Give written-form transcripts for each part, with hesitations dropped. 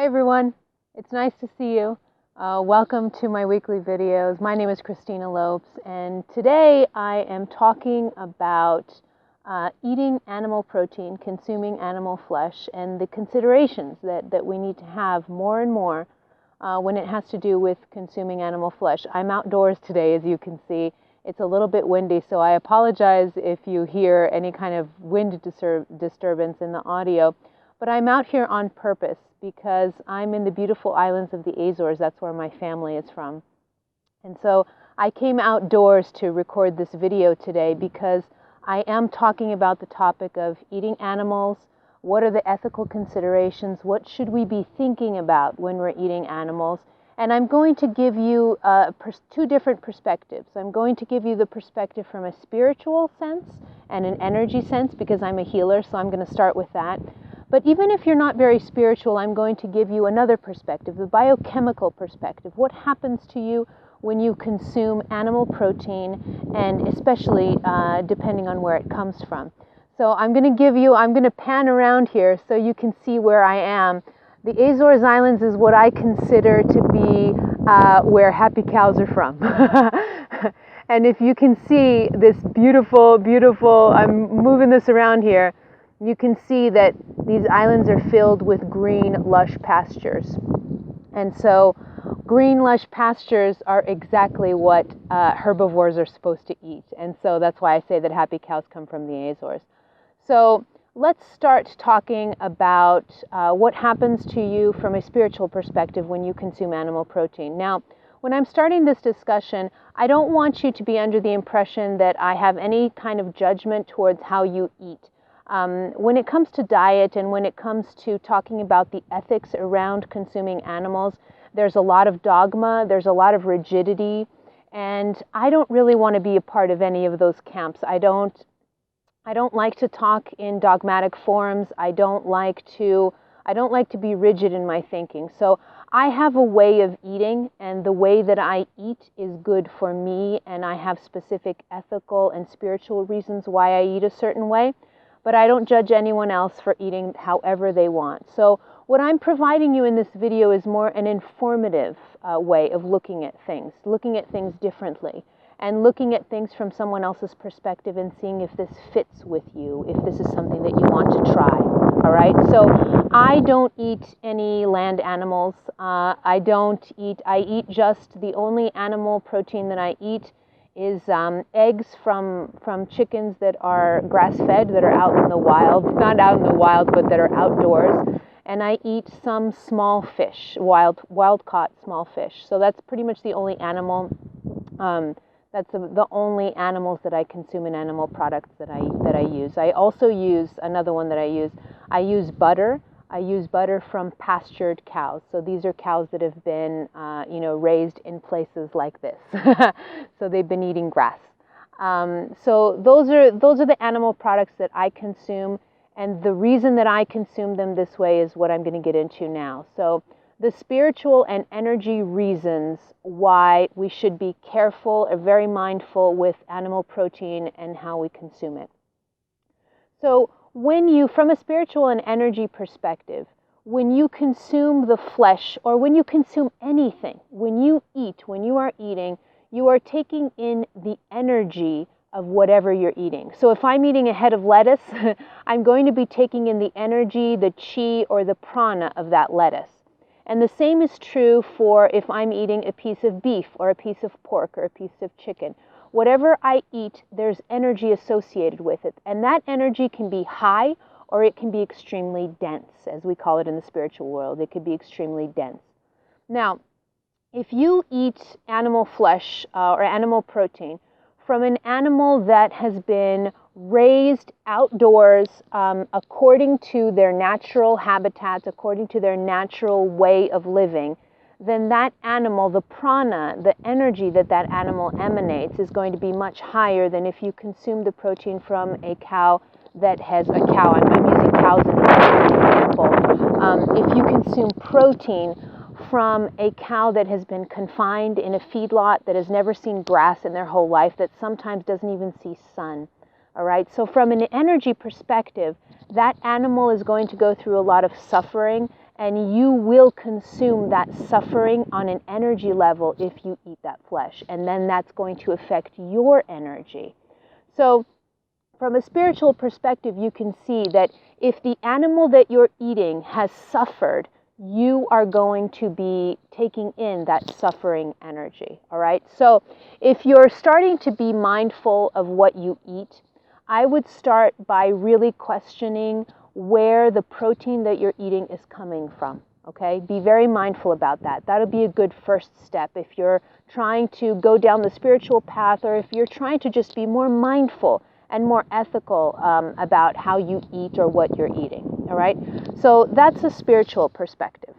everyone, it's nice to see you. Welcome to my weekly videos. My name is Christina Lopes, and today I am talking about eating animal protein, consuming animal flesh, and the considerations that we need to have more and more when it has to do with consuming animal flesh. I'm outdoors today, as you can see. It's a little bit windy, so I apologize if you hear any kind of wind disturbance in the audio. But I'm out here on purpose because I'm in the beautiful islands of the Azores. That's where my family is from. And so I came outdoors to record this video today because I am talking about the topic of eating animals. What are the ethical considerations? What should we be thinking about when we're eating animals? And I'm going to give you two different perspectives. I'm going to give you the perspective from a spiritual sense and an energy sense, because I'm a healer, so I'm going to start with that. But even if you're not very spiritual, I'm going to give you another perspective, the biochemical perspective. What happens to you when you consume animal protein, and especially depending on where it comes from. So I'm going to pan around here so you can see where I am. The Azores Islands is what I consider to be where happy cows are from. And if you can see this beautiful, I'm moving this around here, you can see that these islands are filled with green, lush pastures. And so green, lush pastures are exactly what herbivores are supposed to eat. And so that's why I say that happy cows come from the Azores. So let's start talking about what happens to you from a spiritual perspective when you consume animal protein. Now, when I'm starting this discussion, I don't want you to be under the impression that I have any kind of judgment towards how you eat. When it comes to diet and when it comes to talking about the ethics around consuming animals, there's a lot of dogma, there's a lot of rigidity, and I don't really want to be a part of any of those camps. I don't like to talk in dogmatic forms. I don't like to be rigid in my thinking. So I have a way of eating, and the way that I eat is good for me, and I have specific ethical and spiritual reasons why I eat a certain way. But I don't judge anyone else for eating however they want. So what I'm providing you in this video is more an informative way of looking at things differently, and looking at things from someone else's perspective and seeing if this fits with you, if this is something that you want to try. All right, so I don't eat any land animals. I eat just the only animal protein that I eat is eggs from chickens that are grass-fed, that are out in the wild, not out in the wild, but that are outdoors. And I eat some small fish, wild-caught small fish. So that's pretty much the only animal. That's the only animals that I consume in animal products that I use. I also use another one that I use. I use butter. I use butter from pastured cows. So these are cows that have been, raised in places like this. So they've been eating grass. So those are the animal products that I consume, and the reason that I consume them this way is what I'm going to get into now. So the spiritual and energy reasons why we should be careful or very mindful with animal protein and how we consume it. So from a spiritual and energy perspective, when you consume the flesh, or when you consume anything, when you are eating, you are taking in the energy of whatever you're eating. So if I'm eating a head of lettuce, I'm going to be taking in the energy, the chi, or the prana of that lettuce. And the same is true for if I'm eating a piece of beef, or a piece of pork, or a piece of chicken. Whatever I eat, there's energy associated with it. And that energy can be high, or it can be extremely dense, as we call it in the spiritual world. It could be extremely dense. Now, if you eat animal flesh or animal protein from an animal that has been raised outdoors according to their natural habitat, according to their natural way of living, then that animal, the prana, the energy that animal emanates, is going to be much higher than if you consume the protein from a cow that has I'm using cows as an example. If you consume protein from a cow that has been confined in a feedlot, that has never seen grass in their whole life, that sometimes doesn't even see sun. All right, so from an energy perspective, that animal is going to go through a lot of suffering and you will consume that suffering on an energy level if you eat that flesh, and then that's going to affect your energy. So from a spiritual perspective, you can see that if the animal that you're eating has suffered, you are going to be taking in that suffering energy, all right? So if you're starting to be mindful of what you eat, I would start by really questioning where the protein that you're eating is coming from, okay? Be very mindful about that. That'll be a good first step if you're trying to go down the spiritual path, or if you're trying to just be more mindful and more ethical about how you eat or what you're eating, all right? So that's a spiritual perspective.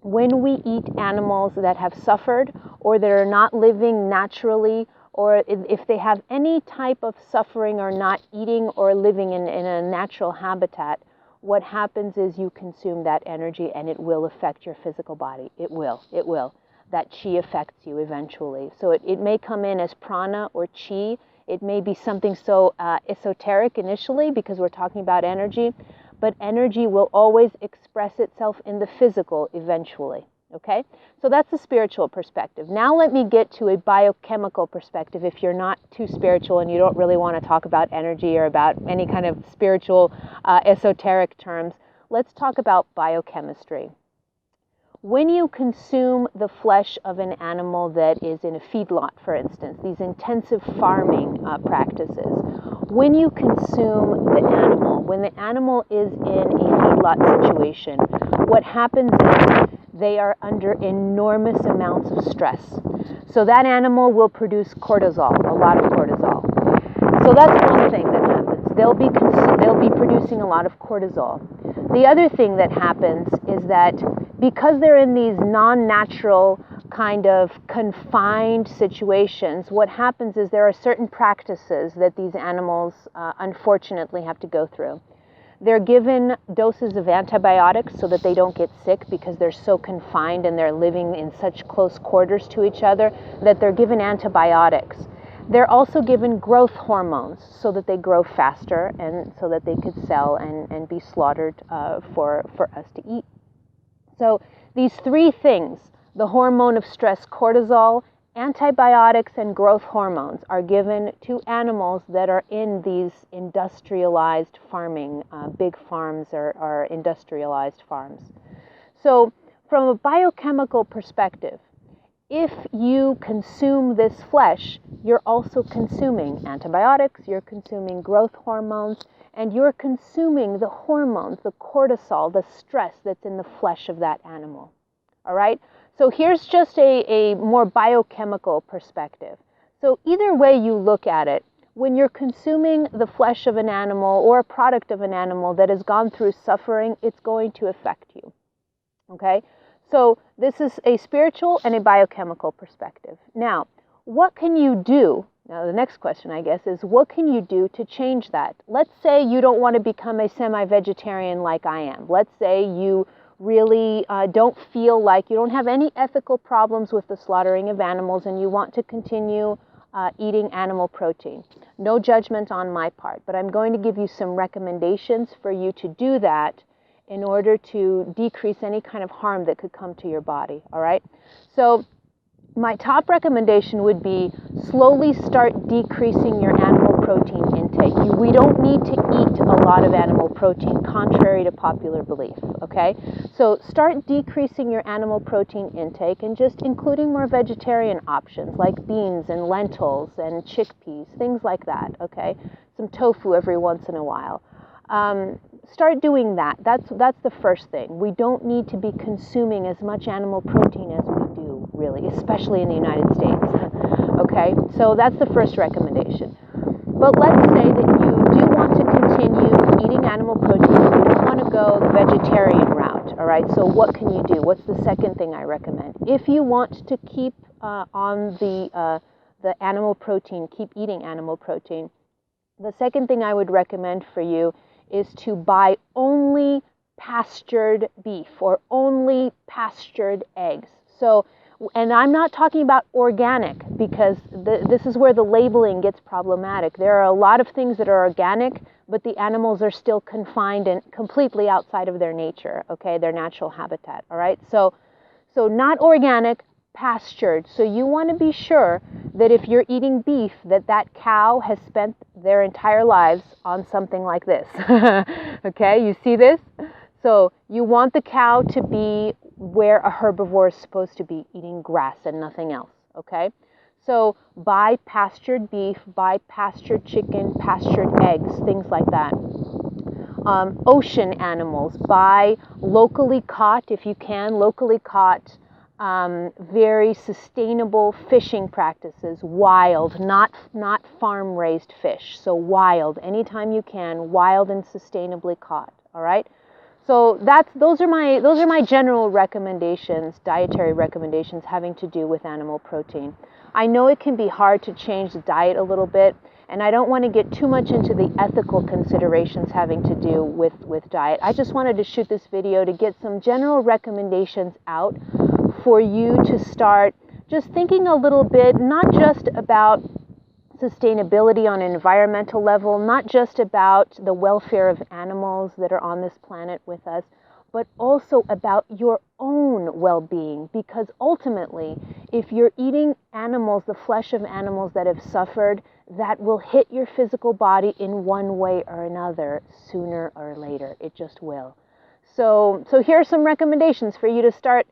When we eat animals that have suffered or that are not living naturally, or if they have any type of suffering or not eating or living in a natural habitat, what happens is you consume that energy and it will affect your physical body. It will. That chi affects you eventually. So it may come in as prana or chi. It may be something so esoteric initially because we're talking about energy, but energy will always express itself in the physical eventually, okay? So that's the spiritual perspective. Now let me get to a biochemical perspective if you're not too spiritual and you don't really want to talk about energy or about any kind of spiritual esoteric terms. Let's talk about biochemistry. When you consume the flesh of an animal that is in a feedlot, for instance, these intensive farming practices, when you consume the animal, when the animal is in a feedlot situation, what happens is they are under enormous amounts of stress. So that animal will produce cortisol, a lot of cortisol. So that's one thing that happens. They'll be producing a lot of cortisol. The other thing that happens is that because they're in these non-natural kind of confined situations, what happens is there are certain practices that these animals unfortunately have to go through. They're given doses of antibiotics so that they don't get sick because they're so confined and they're living in such close quarters to each other that they're given antibiotics. They're also given growth hormones so that they grow faster and so that they could sell and be slaughtered for us to eat. So these three things, the hormone of stress, cortisol, antibiotics, and growth hormones, are given to animals that are in these industrialized farming, big farms or industrialized farms. So from a biochemical perspective, if you consume this flesh, you're also consuming antibiotics, you're consuming growth hormones, and you're consuming the hormones, the cortisol, the stress that's in the flesh of that animal. All right? So here's just a more biochemical perspective. So either way you look at it, when you're consuming the flesh of an animal or a product of an animal that has gone through suffering, it's going to affect you. Okay? So this is a spiritual and a biochemical perspective. Now, what can you do? Now, the next question, I guess, is what can you do to change that? Let's say you don't want to become a semi-vegetarian like I am. Let's say you really don't feel like you don't have any ethical problems with the slaughtering of animals and you want to continue eating animal protein. No judgment on my part, but I'm going to give you some recommendations for you to do that in order to decrease any kind of harm that could come to your body, all right? So my top recommendation would be slowly start decreasing your animal protein intake. We don't need to eat a lot of animal protein, contrary to popular belief, okay? So start decreasing your animal protein intake and just including more vegetarian options like beans and lentils and chickpeas, things like that, okay? Some tofu every once in a while. Start doing that. That's the first thing. We don't need to be consuming as much animal protein as we do, really, especially in the United States. Okay, so that's the first recommendation. But let's say that you do want to continue eating animal protein, you don't want to go the vegetarian route, all right? So what can you do? What's the second thing I recommend? If you want to keep on the animal protein, keep eating animal protein, the second thing I would recommend for you is to buy only pastured beef or only pastured eggs. So, and I'm not talking about organic because this is where the labeling gets problematic. There are a lot of things that are organic, but the animals are still confined and completely outside of their nature, okay, their natural habitat, all right? So not organic, pastured. So you want to be sure that if you're eating beef, that cow has spent their entire lives on something like this. Okay, you see this? So you want the cow to be where a herbivore is supposed to be, eating grass and nothing else, okay? So buy pastured beef, buy pastured chicken, pastured eggs, things like that. Ocean animals, buy locally caught, if you can, locally caught, very sustainable fishing practices, wild, not farm-raised fish. So wild, anytime you can, wild and sustainably caught, all right? So those are my general recommendations, dietary recommendations having to do with animal protein. I know it can be hard to change the diet a little bit, and I don't want to get too much into the ethical considerations having to do with diet. I just wanted to shoot this video to get some general recommendations out for you to start just thinking a little bit, not just about sustainability on an environmental level, not just about the welfare of animals that are on this planet with us, but also about your own well-being. Because ultimately, if you're eating animals, the flesh of animals that have suffered, that will hit your physical body in one way or another, sooner or later. It just will. So here are some recommendations for you to start,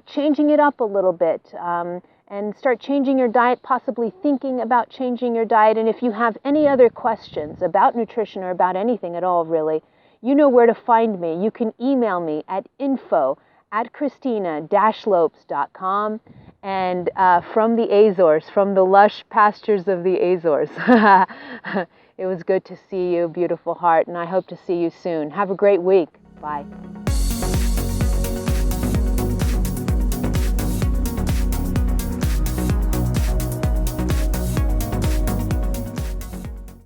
changing it up a little bit, and start changing your diet, possibly thinking about changing your diet. And if you have any other questions about nutrition or about anything at all, really, you know where to find me. You can email me at info@christina-lopes.com, and from the Azores, from the lush pastures of the Azores. It was good to see you, beautiful heart, and I hope to see you soon. Have a great week. Bye.